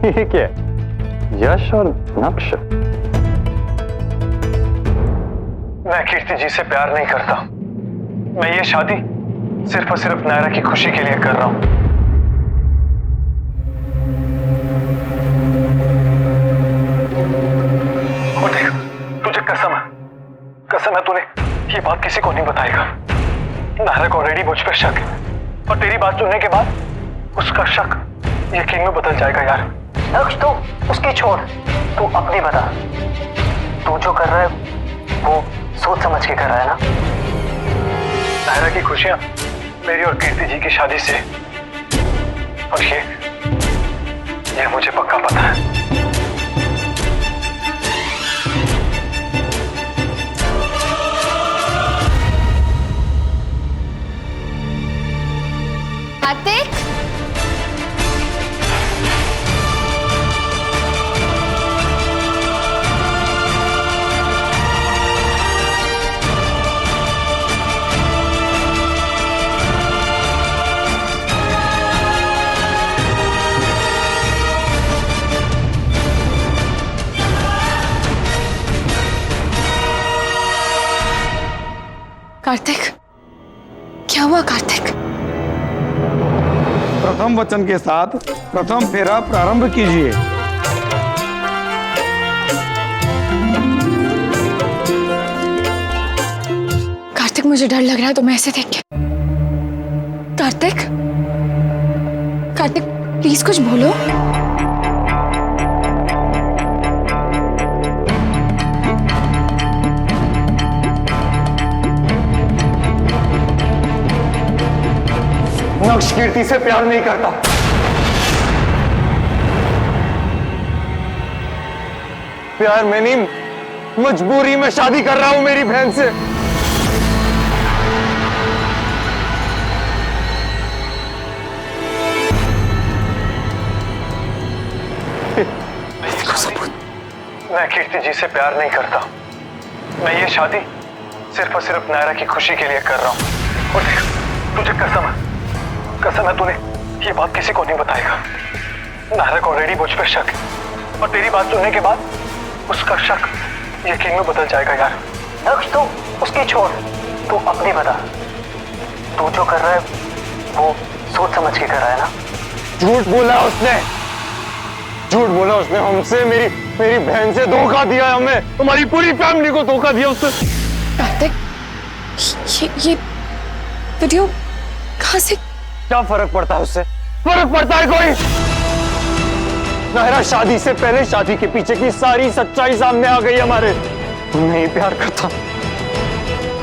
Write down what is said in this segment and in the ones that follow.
ठीक है, यश और नक्श। मैं कीर्ति जी से प्यार नहीं करता। मैं ये शादी सिर्फ और सिर्फ नायरा की खुशी के लिए कर रहा हूं। और देख, तुझे कसम है तूने ये बात किसी को नहीं बताएगा। नायरा को ऑलरेडी मुझ पर शक है और तेरी बात सुनने के बाद उसका शक यकीन में बदल जाएगा यार। नक्श तो उसकी छोड़, तू अपनी बता। तू जो कर रहा है वो सोच समझ के कर रहा है ना? नायरा की खुशियां मेरी और कीर्ति जी की शादी से, और ये मुझे पक्का पता है। कार्तिक, कार्तिक, क्या हुआ कार्तिक? प्रथम वचन के साथ प्रथम फेरा प्रारंभ कीजिए। कार्तिक, मुझे डर लग रहा है तुम्हें ऐसे देख के। कार्तिक, कार्तिक प्लीज कुछ बोलो। नक्श कीर्ति से प्यार नहीं करता। प्यार में नहीं, मजबूरी में शादी कर रहा हूं मेरी बहन से। मैं कीर्ति जी से प्यार नहीं करता। मैं ये शादी सिर्फ और सिर्फ नायरा की खुशी के लिए कर रहा हूं। और देख, तुझे कसम है तूने ये बात किसी को नहीं बताएगा। नायरा को ऑलरेडी मुझ पर शक है और तेरी बात सुनने के बाद उसका शक यकीन में बदल जाएगा यार। नक्श तो उसकी छोड़, तू अपनी बता। तू जो कर रहा है वो सोच समझ के कर रहा है ना? झूठ बोला उसने, झूठ बोला उसने हमसे। मेरी बहन से धोखा दिया हमें, हमारी पूरी फैमिली को धोखा दिया उसने। कार्तिक, ये वीडियो कहां से? क्या फर्क पड़ता है उससे? फर्क पड़ता है कोई? नायरा शादी से पहले शादी के पीछे की सारी सच्चाई सामने आ गई हमारे। तू नहीं प्यार करता,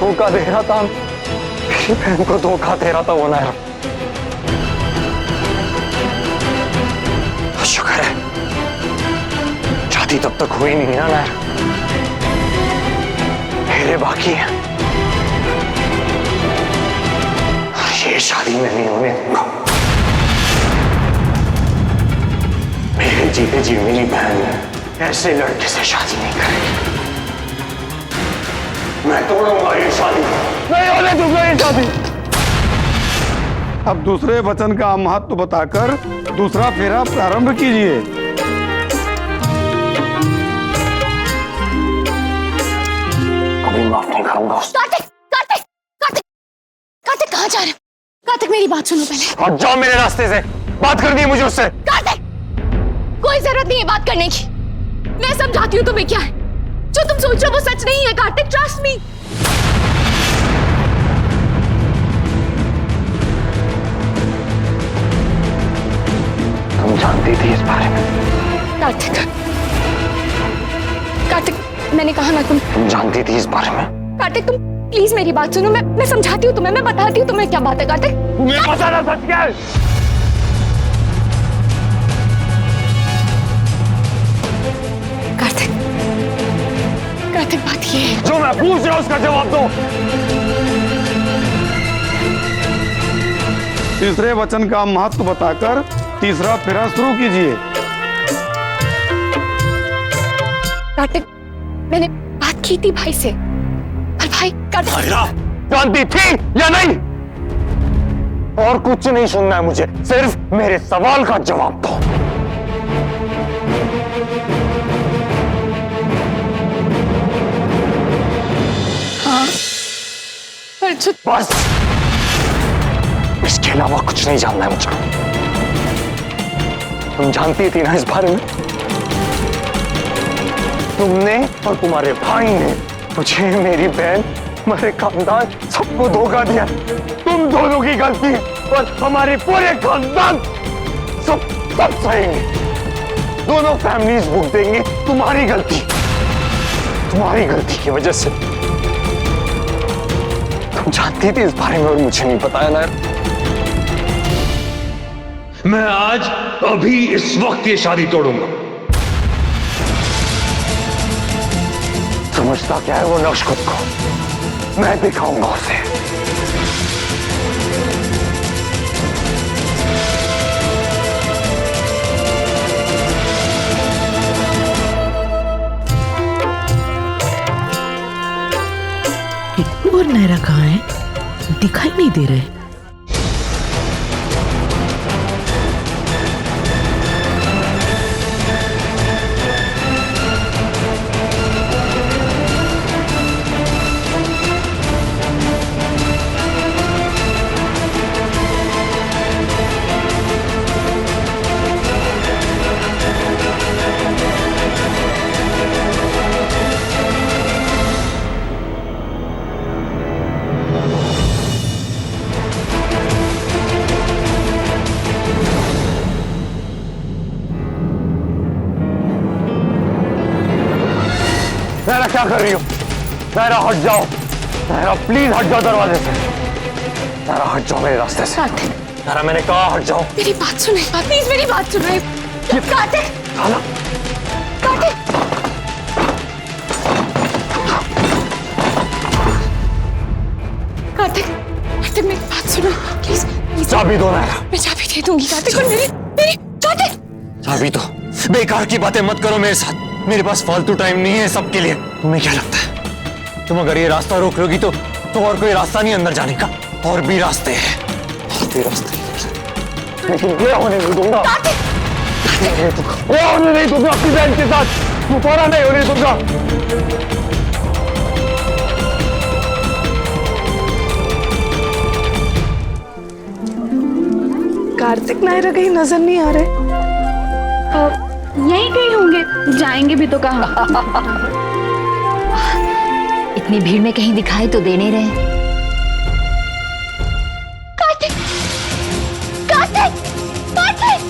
धोखा दे रहा था, मेरी बहन को धोखा दे रहा था वो नायरा। शुक्र है शादी तब तक हुई नहीं ना नायरा, मेरे बाकी है। ये शादी में नहीं होने दूंगा। मेरे जीते जी मेरी बहन ऐसे लड़के से शादी नहीं करेगी। मैं तोड़ूंगा ये शादी, नहीं होने दूंगा ये शादी। अब दूसरे वचन का महत्व बताकर दूसरा फेरा प्रारंभ कीजिए। कभी माफ नहीं करूंगा उसको। कार्तिक, कार्तिक, कार्तिक, कार्तिक कहाँ जा रहे हो? कार्तिक मेरी बात सुनो पहले। और जाओ मेरे रास्ते से, बात करनी है मुझे उससे। कार्तिक, कोई जरूरत नहीं है बात करने की। मैं समझाती हूँ तुम्हें क्या है। जो तुम सोच रहे हो वो सच नहीं है कार्तिक, ट्रस्ट मी। तुम जानती थी इस बारे में? कार्तिक, कार्तिक मैंने कहा ना तुम जानती थी इस बारे में? कार्तिक तुम प्लीज मेरी बात सुनो। मैं समझाती हूँ तुम्हें, मैं बताती हूँ तुम्हें क्या बात है। कार्तिक तुम्हें पता ना सच क्या है? कार्तिक, कार्तिक बात ये है। जो मैं पूछ रहा हूं उसका जवाब दो। तीसरे वचन का महत्व बताकर तीसरा फेरा शुरू कीजिए। कार्तिक मैंने बात की थी भाई से, पर भाई कार्तिक। नायरा जानती थी या नहीं? और कुछ नहीं सुनना है मुझे, सिर्फ मेरे सवाल का जवाब दो। रजत। बस, इसके अलावा कुछ नहीं जानना है मुझको। तुम जानती थी ना इस बारे में? तुमने और तुम्हारे भाई ने मुझे, मेरी बहन, हमारे खानदान सबको धोखा दिया। तुम दोनों की गलती है और हमारे पूरे खानदान सब सहेंगे। दोनों फैमिलीज भुगत देंगे तुम्हारी गलती की वजह से। तुम जानती थी इस बारे में और मुझे नहीं बताया ना। मैं आज अभी इस वक्त ये शादी तोड़ूंगा। समझता क्या है वो नक्श खुद को? मैं दिखाऊंगा उसे। किट्टू और नायरा कहाँ हैं? दिखाई नहीं दे रहे। नायरा क्या कर रही हो? नायरा हट जाओ। नायरा प्लीज हट जाओ दरवाजे से। नायरा हट जाओ मेरे रास्ते से। कार्तिक, नायरा मैंने कहा हट जाओ। मेरी बात सुने, प्लीज मेरी बात सुने। कार्तिक, खाला, कार्तिक, कार्तिक, कार्तिक मेरी बात सुनो प्लीज, प्लीज। चाबी दो नायरा। मैं चाबी दे दूंगी कार्तिक, और मेरी मेरी कार्तिक। चाबी दो। बेकार की बातें मत करो मेरे साथ। मेरे पास फालतू टाइम नहीं है सबके लिए। तुम्हें क्या लगता है तुम अगर ये रास्ता रोक लोगी तो और कोई रास्ता नहीं अंदर जाने का? और भी रास्ते हैं, और भी रास्ते हैं। लेकिन ये होने नहीं दूंगा। ये होने नहीं दूंगा अपनी बहन के साथ। दोबारा नहीं होने दूंगा। कार्तिक नायरा कहीं नजर नहीं आ रहे। यहीं कहीं होंगे, जाएंगे भी तो कहाँ। इतनी भीड़ में कहीं दिखाई तो दे नहीं रहे। कार्तिक, कार्तिक, कार्तिक,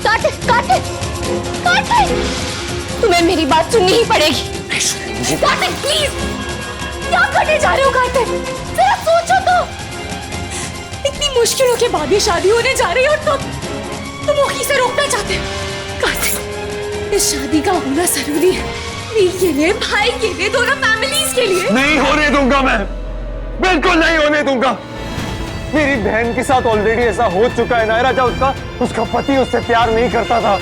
कार्तिक, कार्तिक, कार्तिक, तुम्हें मेरी बात सुननी ही पड़ेगी। कार्तिक प्लीज, क्या करने जा रहे हो कार्तिक? जरा सोचो तो। इतनी मुश्किलों के बाद ये शादी होने जा रही है और तुम मुखी से रोकना चाहते हो। कार्तिक, इस शादी का होना जरूरी है, वीर के लिए, भाई के लिए, दोनों फैमिलीज के लिए। नहीं होने दूंगा मैं, बिल्कुल नहीं होने दूंगा। मेरी बहन के साथ ऑलरेडी ऐसा हो चुका है नायरा। जब उसका पति उससे प्यार नहीं करता था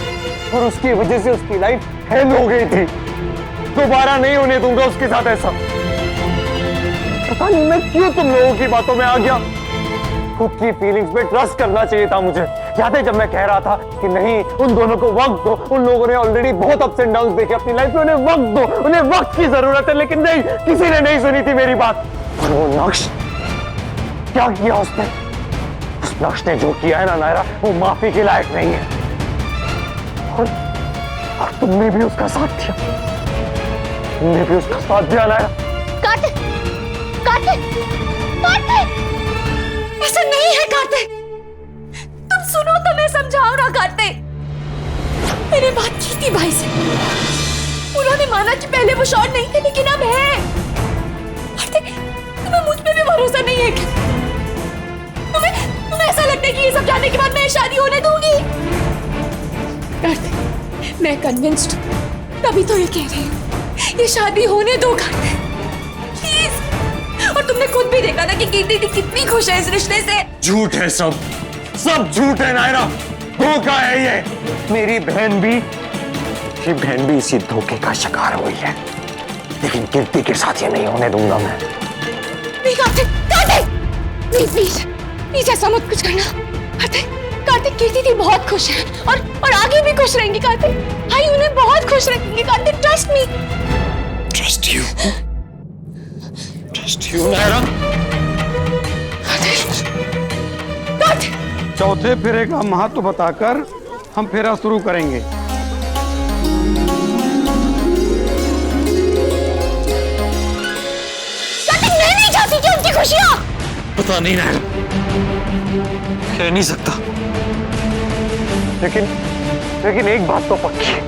और उसकी वजह से उसकी लाइफ हेल हो गई थी। दोबारा नहीं होने दूंगा उसके साथ ऐसा। पता नहीं मैं क्यों तुम लोगों की बातों में आ गया। खुद की फीलिंग्स पे ट्रस्ट करना चाहिए था मुझे। याद है जब मैं कह रहा था कि नहीं, उन दोनों को वक्त दो। उन लोगों ने ऑलरेडी बहुत अप्स एंड डाउन्स देखे अपनी लाइफ में, उन्हें वक्त दो, उन्हें वक्त की जरूरत है। लेकिन नहीं, किसी ने नहीं सुनी थी मेरी बात। और वो नक्श, क्या किया उसने? उस नक्श ने जो किया है ना नायरा, वो माफी के लायक नहीं है। और तुमने भी उसका साथ दिया। तुमने भी उसका साथ दिया नायरा। कार्तिक, कार्तिक, कार्तिक, ऐसा नहीं है कार्तिक। तुम सुनो तो मैं समझाऊं ना कार्तिक। मैंने बात की थी भाई से, उन्होंने माना कि पहले वो शॉट नहीं थे लेकिन अब है। कार्तिक, तुम्हें मुझ पे भी भरोसा नहीं है क्या? तुम्हें ऐसा लगता है कि ये सब जानने के बाद मैं शादी होने दूंगी? कार्तिक, मैं कन्विंस्ड हूं, तभी तो ये कह रही हूँ, ये शादी होने दो कार्तिक, प्लीज। और तुमने खुद भी देखा ना कि कीर्ति कितनी खुश है इस रिश्ते से। झूठ है सब झूठ है नायरा। धोखा है ये। मेरी बहन भी इसी धोखे का शिकार हुई है। लेकिन कीर्ति के साथ ये नहीं होने दूंगा मैं। नहीं Kartik, Kartik, please please please ऐसा मत कुछ करना। कार्तिक, कार्तिक, कीर्ति दी बहुत खुश है और आगे भी खुश रहेंगी कार्तिक। भाई उन्हें बहुत खुश रखेंगे Kartik, trust me. Trust you, trust against you, Naira. चौथे फेरे का महत्व बताकर हम फेरा शुरू करेंगे। मैं नहीं चाहती कि उनकी खुशियां। पता नहीं नायरा, कह नहीं सकता, लेकिन एक बात तो पक्की है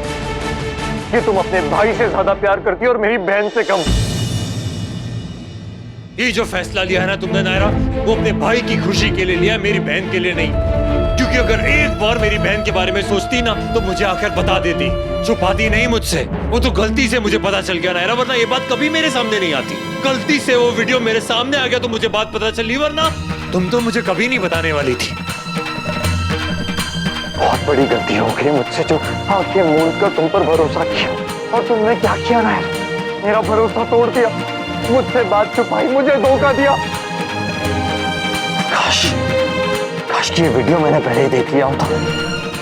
कि तुम अपने भाई से ज्यादा प्यार करती हो और मेरी बहन से कम। ये जो फैसला लिया है ना तुमने नायरा, वो अपने भाई की खुशी के लिए लिया, मेरी बहन के लिए नहीं। क्योंकि अगर एक बार मेरी बहन के बारे में सोचती ना तो मुझे आकर बता देती, छुपाती नहीं मुझसे। वो तो गलती से मुझे पता चल गया नायरा, वरना ये बात कभी मेरे सामने नहीं आती। गलती से वो वीडियो मेरे सामने आ गया तो मुझे बात पता चली, वरना तुम तो मुझे कभी नहीं बताने वाली थी। बहुत बड़ी गलती हो गई मुझसे जो आंखें मूंद कर तुम पर भरोसा किया, और तुमने क्या किया नायरा, मेरा भरोसा तोड़ दिया, मुझसे बात छुपाई, मुझे धोखा दिया। काश कि ये वीडियो मैंने पहले ही देख लिया होता,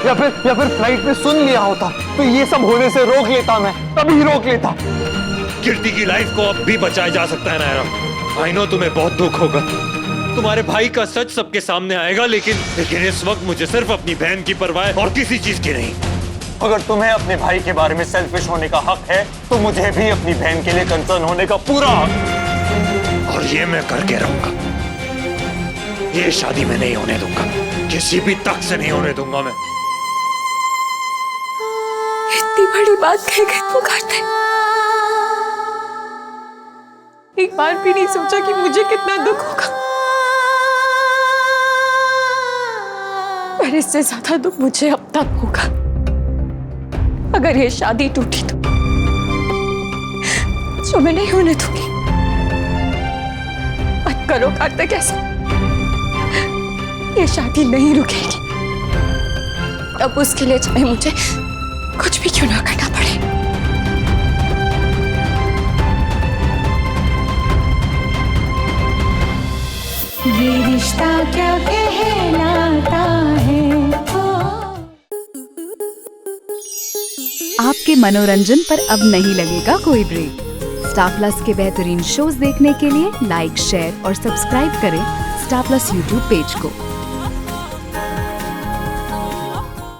या फिर फ्लाइट में सुन लिया होता तो ये सब होने से रोक लेता, मैं तभी रोक लेता। कीर्ति की लाइफ को अब भी बचाया जा सकता है नायरा। आई नो तुम्हें बहुत दुख होगा, तुम्हारे भाई का सच सबके सामने आएगा, लेकिन इस वक्त मुझे सिर्फ अपनी बहन की परवाह है और किसी चीज की नहीं। अगर तुम्हें अपने भाई के बारे में सेल्फिश होने का हक है तो मुझे भी अपनी बहन के लिए कंसर्न होने का पूरा हक। और ये मैं करके रहूंगा। ये शादी मैं नहीं होने दूंगा, किसी भी तक से नहीं होने दूंगा मैं। इतनी बड़ी बात कह गए तो कार्तिक, एक बार भी नहीं सोचा कि मुझे कितना दुख होगा। पर इससे ज्यादा दुख मुझे अब तक होगा अगर ये शादी टूटी तो, जो मैं नहीं होने दूंगी। मत करो कार्तिक ऐसा, ये शादी नहीं रुकेगी। अब उसके लिए चाहे मुझे कुछ भी क्यों ना करना पड़े। ये रिश्ता क्या कहलाता है। आपके मनोरंजन पर अब नहीं लगेगा कोई ब्रेक। स्टार प्लस के बेहतरीन शोज देखने के लिए लाइक, शेयर और सब्सक्राइब करें स्टार प्लस यूट्यूब पेज को।